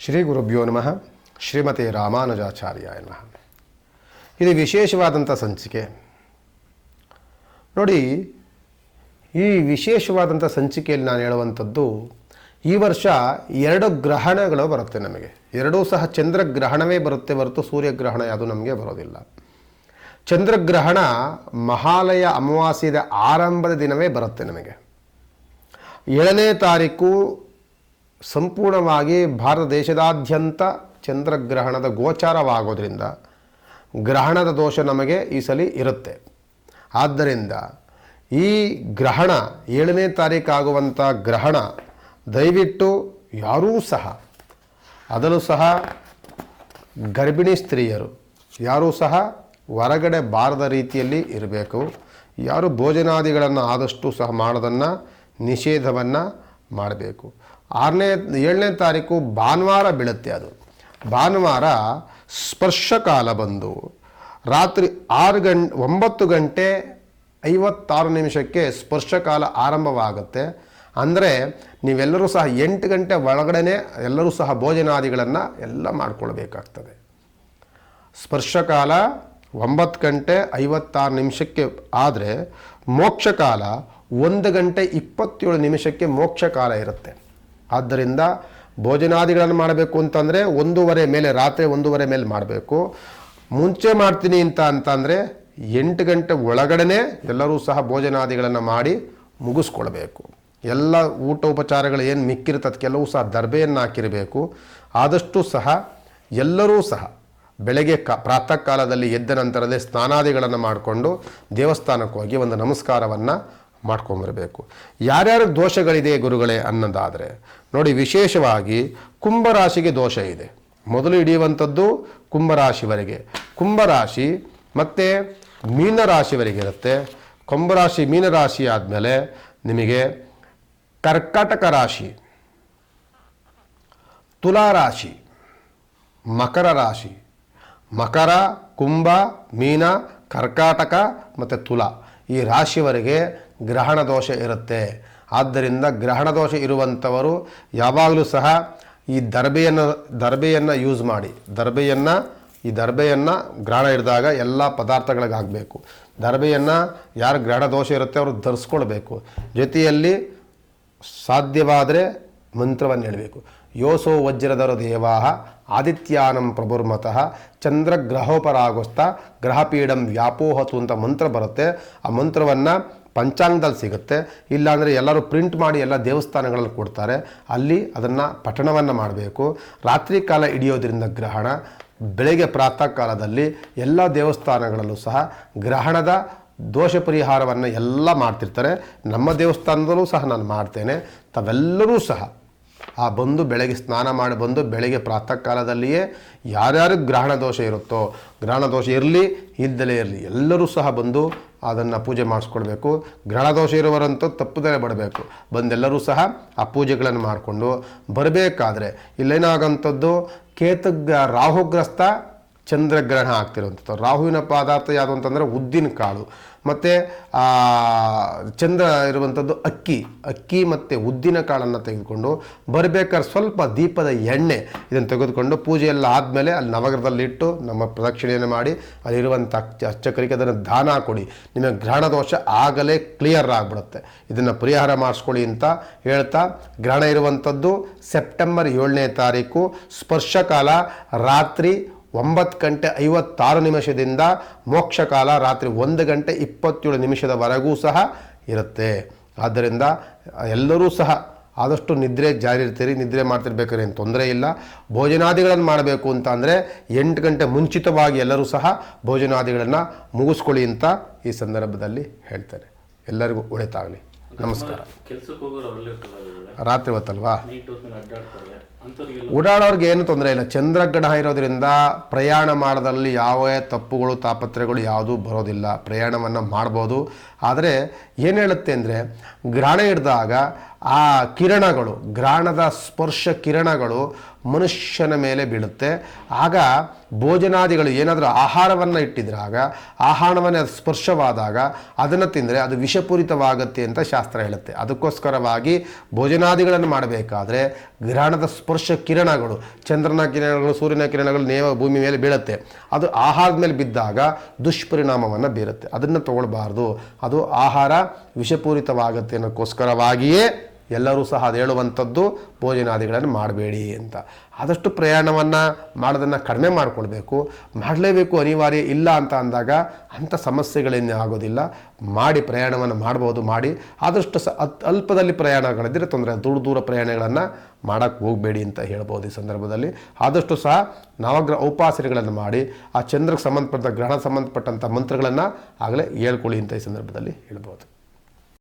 ಶ್ರೀ ಗುರುಭ್ಯೋ ನಮಃ. ಶ್ರೀಮತಿ ರಾಮಾನುಜಾಚಾರ್ಯಾಯ ನಮಃ. ಇದು ವಿಶೇಷವಾದಂಥ ಸಂಚಿಕೆ ನೋಡಿ. ಈ ವಿಶೇಷವಾದಂಥ ಸಂಚಿಕೆಯಲ್ಲಿ ನಾನು ಹೇಳುವಂಥದ್ದು, ಈ ವರ್ಷ 2 ಗ್ರಹಣಗಳು ಬರುತ್ತೆ ನಮಗೆ. ಎರಡೂ ಸಹ ಚಂದ್ರಗ್ರಹಣವೇ ಬರುತ್ತೆ ಹೊರತು ಸೂರ್ಯಗ್ರಹಣ ಯಾವುದು ನಮಗೆ ಬರೋದಿಲ್ಲ. ಚಂದ್ರಗ್ರಹಣ ಮಹಾಲಯ ಅಮಾವಾಸ್ಯದ ಆರಂಭದ ದಿನವೇ ಬರುತ್ತೆ ನಮಗೆ. 7ನೇ ತಾರೀಕು ಸಂಪೂರ್ಣವಾಗಿ ಭಾರತ ದೇಶದಾದ್ಯಂತ ಚಂದ್ರಗ್ರಹಣದ ಗೋಚಾರವಾಗೋದ್ರಿಂದ ಗ್ರಹಣದ ದೋಷ ನಮಗೆ ಈ ಸಲ ಇರುತ್ತೆ. ಆದ್ದರಿಂದ ಈ ಗ್ರಹಣ 7ನೇ ತಾರೀಕು ಆಗುವಂಥ ಗ್ರಹಣ ದಯವಿಟ್ಟು ಯಾರೂ ಸಹ, ಅದರಲ್ಲೂ ಸಹ ಗರ್ಭಿಣಿ ಸ್ತ್ರೀಯರು ಯಾರೂ ಸಹ ಹೊರಗಡೆ ಬಾರದ ರೀತಿಯಲ್ಲಿ ಇರಬೇಕು. ಯಾರು ಭೋಜನಾದಿಗಳನ್ನು ಆದಷ್ಟು ಸಹ ಮಾಡೋದನ್ನು ನಿಷೇಧವನ್ನು ಮಾಡಬೇಕು. 7ನೇ ತಾರೀಕು ಭಾನುವಾರ ಬೀಳುತ್ತೆ. ಅದು ಭಾನುವಾರ ಸ್ಪರ್ಶಕಾಲ ಬಂದು ರಾತ್ರಿ 9 ಗಂಟೆ 56 ನಿಮಿಷಕ್ಕೆ ಸ್ಪರ್ಶಕಾಲ ಆರಂಭವಾಗುತ್ತೆ. ಅಂದರೆ ನೀವೆಲ್ಲರೂ ಸಹ 8 ಗಂಟೆ ಒಳಗಡೆ ಎಲ್ಲರೂ ಸಹ ಭೋಜನಾದಿಗಳನ್ನು ಎಲ್ಲ ಮಾಡಿಕೊಳ್ಬೇಕಾಗ್ತದೆ. ಸ್ಪರ್ಶಕಾಲ 9 ಗಂಟೆ 56 ನಿಮಿಷಕ್ಕೆ ಆದರೆ ಮೋಕ್ಷಕಾಲ 1 ಗಂಟೆ 27 ನಿಮಿಷಕ್ಕೆ ಮೋಕ್ಷಕಾಲ ಇರುತ್ತೆ. ಆದ್ದರಿಂದ ಭೋಜನಾದಿಗಳನ್ನು ಮಾಡಬೇಕು ಅಂತಂದರೆ 1:30 ಮೇಲೆ, ರಾತ್ರಿ 1:30 ಮೇಲೆ ಮಾಡಬೇಕು. ಮುಂಚೆ ಮಾಡ್ತೀನಿ ಅಂತಂದರೆ 8 ಗಂಟೆ ಒಳಗಡೆ ಎಲ್ಲರೂ ಸಹ ಭೋಜನಾದಿಗಳನ್ನು ಮಾಡಿ ಮುಗಿಸ್ಕೊಳ್ಬೇಕು. ಎಲ್ಲ ಊಟ ಉಪಚಾರಗಳು ಏನು ಮಿಕ್ಕಿರುತ್ತೆ ಅದಕ್ಕೆಲ್ಲವೂ ಸಹ ದರ್ಬೆಯನ್ನು ಹಾಕಿರಬೇಕು. ಆದಷ್ಟು ಸಹ ಎಲ್ಲರೂ ಸಹ ಬೆಳಗ್ಗೆ ಪ್ರಾತಃ ಕಾಲದಲ್ಲಿ ಎದ್ದ ನಂತರದೇ ಸ್ನಾನಾದಿಗಳನ್ನು ಮಾಡಿಕೊಂಡು ದೇವಸ್ಥಾನಕ್ಕೆ ಹೋಗಿ ಒಂದು ನಮಸ್ಕಾರವನ್ನು ಮಾಡ್ಕೊಂಬರಬೇಕು. ಯಾರ್ಯಾರ ದೋಷಗಳಿದೆ ಗುರುಗಳೇ ಅನ್ನೋದಾದರೆ ನೋಡಿ, ವಿಶೇಷವಾಗಿ ಕುಂಭರಾಶಿಗೆ ದೋಷ ಇದೆ. ಮೊದಲು ಹಿಡಿಯುವಂಥದ್ದು ಕುಂಭರಾಶಿವರೆಗೆ, ಕುಂಭರಾಶಿ ಮತ್ತು ಮೀನರಾಶಿವರೆಗೆ ಇರುತ್ತೆ. ಕುಂಭರಾಶಿ ಮೀನರಾಶಿ ಆದಮೇಲೆ ನಿಮಗೆ ಕರ್ಕಾಟಕ ರಾಶಿ, ತುಲಾರಾಶಿ, ಮಕರ ರಾಶಿ, ಮಕರ, ಕುಂಭ, ಮೀನ, ಕರ್ಕಾಟಕ ಮತ್ತು ತುಲಾ ಈ ರಾಶಿಯವರೆಗೆ ಗ್ರಹಣ ದೋಷ ಇರುತ್ತೆ. ಆದ್ದರಿಂದ ಗ್ರಹಣ ದೋಷ ಇರುವಂಥವರು ಯಾವಾಗಲೂ ಸಹ ಈ ದರ್ಬೆಯನ್ನು ಯೂಸ್ ಮಾಡಿ. ದರ್ಬೆಯನ್ನು ಗ್ರಹಣ ಹಿಡಿದಾಗ ಎಲ್ಲ ಪದಾರ್ಥಗಳಿಗೆ ಹಾಕಬೇಕು. ದರ್ಬೆಯನ್ನು ಯಾರು ಗ್ರಹಣ ದೋಷ ಇರುತ್ತೆ ಅವರು ಧರಿಸ್ಕೊಳ್ಬೇಕು. ಜೊತೆಯಲ್ಲಿ ಸಾಧ್ಯವಾದರೆ ಮಂತ್ರವನ್ನು ಹೇಳಬೇಕು. ಯೋಸೋ ವಜ್ರಧರ ದೇವಾಹ ಆದಿತ್ಯಾನಂ ಪ್ರಭುರ್ಮತಃ ಚಂದ್ರಗ್ರಹೋಪರಾಗೋಸ್ತ ಗ್ರಹಪೀಡಂ ವ್ಯಾಪೋಹತು ಅಂತ ಮಂತ್ರ ಬರುತ್ತೆ. ಆ ಮಂತ್ರವನ್ನು ಪಂಚಾಂಗದಲ್ಲಿ ಸಿಗುತ್ತೆ. ಇಲ್ಲಾಂದರೆ ಎಲ್ಲರೂ ಪ್ರಿಂಟ್ ಮಾಡಿ ಎಲ್ಲ ದೇವಸ್ಥಾನಗಳಲ್ಲಿ ಕೊಡ್ತಾರೆ, ಅಲ್ಲಿ ಅದನ್ನು ಪಠಣವನ್ನು ಮಾಡಬೇಕು. ರಾತ್ರಿ ಕಾಲ ಹಿಡಿಯೋದ್ರಿಂದ ಗ್ರಹಣ, ಬೆಳಗ್ಗೆ ಪ್ರಾತಃ ಕಾಲದಲ್ಲಿ ಎಲ್ಲ ದೇವಸ್ಥಾನಗಳಲ್ಲೂ ಸಹ ಗ್ರಹಣದ ದೋಷ ಪರಿಹಾರವನ್ನು ಎಲ್ಲ ಮಾಡ್ತಿರ್ತಾರೆ. ನಮ್ಮ ದೇವಸ್ಥಾನದಲ್ಲೂ ಸಹ ನಾನು ಮಾಡ್ತೇನೆ. ತಾವೆಲ್ಲರೂ ಸಹ ಬಂದು ಬೆಳಗ್ಗೆ ಸ್ನಾನ ಮಾಡಿ ಬಂದು ಬೆಳಗ್ಗೆ ಪ್ರಾತಃ ಕಾಲದಲ್ಲಿಯೇ ಯಾರ್ಯಾರು ಗ್ರಹಣ ದೋಷ ಇರುತ್ತೋ, ಗ್ರಹಣ ದೋಷ ಇರಲಿ ಇದ್ದಲೇ ಇರಲಿ ಎಲ್ಲರೂ ಸಹ ಬಂದು ಅದನ್ನು ಪೂಜೆ ಮಾಡಿಸ್ಕೊಳ್ಬೇಕು. ಗ್ರಹಣ ದೋಷ ಇರುವವರಂತೂ ತಪ್ಪದೇ ಬರಬೇಕು. ಬಂದೆಲ್ಲರೂ ಸಹ ಆ ಪೂಜೆಗಳನ್ನು ಮಾಡಿಕೊಂಡು ಬರಬೇಕಾದ್ರೆ ಇಲ್ಲೇನಾಗಂಥದ್ದು, ರಾಹುಗ್ರಸ್ತ ಚಂದ್ರಗ್ರಹಣ ಆಗ್ತಿರುವಂಥದ್ದು. ರಾಹುವಿನ ಪದಾರ್ಥ ಯಾವುದು ಅಂತಂದರೆ ಉದ್ದಿನ ಕಾಳು ಮತ್ತು ಚಂದ್ರ ಇರುವಂಥದ್ದು ಅಕ್ಕಿ ಮತ್ತು ಉದ್ದಿನ ಕಾಳನ್ನು ತೆಗೆದುಕೊಂಡು ಬರಬೇಕಾದ್ರೆ ಸ್ವಲ್ಪ ದೀಪದ ಎಣ್ಣೆ ಇದನ್ನು ತೆಗೆದುಕೊಂಡು ಪೂಜೆಯೆಲ್ಲ ಆದಮೇಲೆ ಅಲ್ಲಿ ನವಗ್ರಹದಲ್ಲಿ ಇಟ್ಟು ನಮ್ಮ ಪ್ರದಕ್ಷಿಣೆಯನ್ನು ಮಾಡಿ ಅಲ್ಲಿರುವಂಥ ಅರ್ಚಕರಿಗೆ ಅದನ್ನು ದಾನ ಕೊಡಿ. ನಿಮಗೆ ಗ್ರಹಣ ದೋಷ ಆಗಲೇ ಕ್ಲಿಯರ್ ಆಗಿಬಿಡುತ್ತೆ. ಇದನ್ನು ಪರಿಹಾರ ಮಾಡಿಸ್ಕೊಳ್ಳಿ ಅಂತ ಹೇಳ್ತಾ, ಗ್ರಹಣ ಇರುವಂಥದ್ದು ಸೆಪ್ಟೆಂಬರ್ 7ನೇ ತಾರೀಕು ಸ್ಪರ್ಶಕಾಲ ರಾತ್ರಿ 9 ಗಂಟೆ 56 ನಿಮಿಷದಿಂದ ಮೋಕ್ಷಕಾಲ ರಾತ್ರಿ 1 ಗಂಟೆ 27 ನಿಮಿಷದವರೆಗೂ ಸಹ ಇರುತ್ತೆ. ಆದ್ದರಿಂದ ಎಲ್ಲರೂ ಸಹ ಆದಷ್ಟು ನಿದ್ರೆ ಜಾರಿ ಇರ್ತೀರಿ, ನಿದ್ರೆ ಮಾಡ್ತಿರ್ಬೇಕಾದ್ರೆ ಏನು ತೊಂದರೆ ಇಲ್ಲ. ಭೋಜನಾದಿಗಳನ್ನು ಮಾಡಬೇಕು ಅಂತ ಅಂದರೆ 8 ಗಂಟೆ ಮುಂಚಿತವಾಗಿ ಎಲ್ಲರೂ ಸಹ ಭೋಜನಾದಿಗಳನ್ನು ಮುಗಿಸ್ಕೊಳ್ಳಿ ಅಂತ ಈ ಸಂದರ್ಭದಲ್ಲಿ ಹೇಳ್ತಾರೆ. ಎಲ್ಲರಿಗೂ ಒಳಿತಾಗಲಿ. ನಮಸ್ಕಾರ. ರಾತ್ರಿ ಹೊತ್ತಲ್ವಾ ಓಡಾಡೋರ್ಗೆ ಏನು ತೊಂದರೆ ಇಲ್ಲ. ಚಂದ್ರಗ್ರಹಣ ಇರೋದ್ರಿಂದ ಪ್ರಯಾಣ ಮಾಡೋದ್ರಲ್ಲಿ ಯಾವ ತಪ್ಪುಗಳು ತಾಪತ್ರೆಗಳು ಯಾವುದೂ ಬರೋದಿಲ್ಲ. ಪ್ರಯಾಣವನ್ನು ಮಾಡ್ಬೋದು. ಆದರೆ ಏನು ಹೇಳುತ್ತೆ ಅಂದರೆ, ಗ್ರಹಣ ಹಿಡಿದಾಗ ಆ ಕಿರಣಗಳು, ಗ್ರಹಣದ ಸ್ಪರ್ಶ ಕಿರಣಗಳು ಮನುಷ್ಯನ ಮೇಲೆ ಬೀಳುತ್ತೆ. ಆಗ ಭೋಜನಾದಿಗಳು ಏನಾದರೂ ಆಹಾರವನ್ನು ಇಟ್ಟಿದ್ರಾಗ ಆಹಾರವನ್ನು ಸ್ಪರ್ಶವಾದಾಗ ಅದನ್ನು ತಿಂದರೆ ಅದು ವಿಷಪೂರಿತವಾಗುತ್ತೆ ಅಂತ ಶಾಸ್ತ್ರ ಹೇಳುತ್ತೆ. ಅದಕ್ಕೋಸ್ಕರವಾಗಿ ಭೋಜನಾದಿಗಳನ್ನು ಮಾಡಬೇಕಾದ್ರೆ ಗ್ರಹಣದ ಸ್ಪರ್ಶ ಕಿರಣಗಳು, ಚಂದ್ರನ ಕಿರಣಗಳು, ಸೂರ್ಯನ ಕಿರಣಗಳು ನೇರ ಭೂಮಿ ಮೇಲೆ ಬೀಳುತ್ತೆ. ಅದು ಆಹಾರದ ಮೇಲೆ ಬಿದ್ದಾಗ ದುಷ್ಪರಿಣಾಮವನ್ನು ಬೀರುತ್ತೆ. ಅದನ್ನು ತಗೊಳ್ಬಾರ್ದು. ಅದು ಆಹಾರ ವಿಷಪೂರಿತವಾಗುತ್ತೆ ಅನ್ನೋಕ್ಕೋಸ್ಕರವಾಗಿಯೇ ಎಲ್ಲರೂ ಸಹ ಅದು ಹೇಳುವಂಥದ್ದು ಭೋಜನಾದಿಗಳನ್ನು ಮಾಡಬೇಡಿ ಅಂತ. ಆದಷ್ಟು ಪ್ರಯಾಣವನ್ನು ಮಾಡೋದನ್ನು ಕಡಿಮೆ ಮಾಡಿಕೊಳ್ಬೇಕು. ಮಾಡಲೇಬೇಕು, ಅನಿವಾರ್ಯ ಇಲ್ಲ ಅಂತ ಅಂದಾಗ ಅಂಥ ಸಮಸ್ಯೆಗಳೇನೇ ಆಗೋದಿಲ್ಲ. ಮಾಡಿ ಪ್ರಯಾಣವನ್ನು ಮಾಡ್ಬೋದು. ಮಾಡಿ ಆದಷ್ಟು ಅಲ್ಪದಲ್ಲಿ ಪ್ರಯಾಣಗಳಿದ್ದರೆ ತೊಂದರೆ, ದೂರ ಪ್ರಯಾಣಗಳನ್ನು ಮಾಡೋಕ್ಕೆ ಹೋಗಬೇಡಿ ಅಂತ ಹೇಳ್ಬೋದು. ಈ ಸಂದರ್ಭದಲ್ಲಿ ಆದಷ್ಟು ಸಹ ನವಗ್ರಹ ಉಪಾಸನೆಗಳನ್ನು ಮಾಡಿ ಆ ಚಂದ್ರಕ್ಕೆ ಸಂಬಂಧಪಟ್ಟ ಗ್ರಹಣ ಸಂಬಂಧಪಟ್ಟಂಥ ಮಂತ್ರಗಳನ್ನು ಆಗಲೇ ಹೇಳ್ಕೊಳ್ಳಿ ಅಂತ ಈ ಸಂದರ್ಭದಲ್ಲಿ ಹೇಳ್ಬೋದು.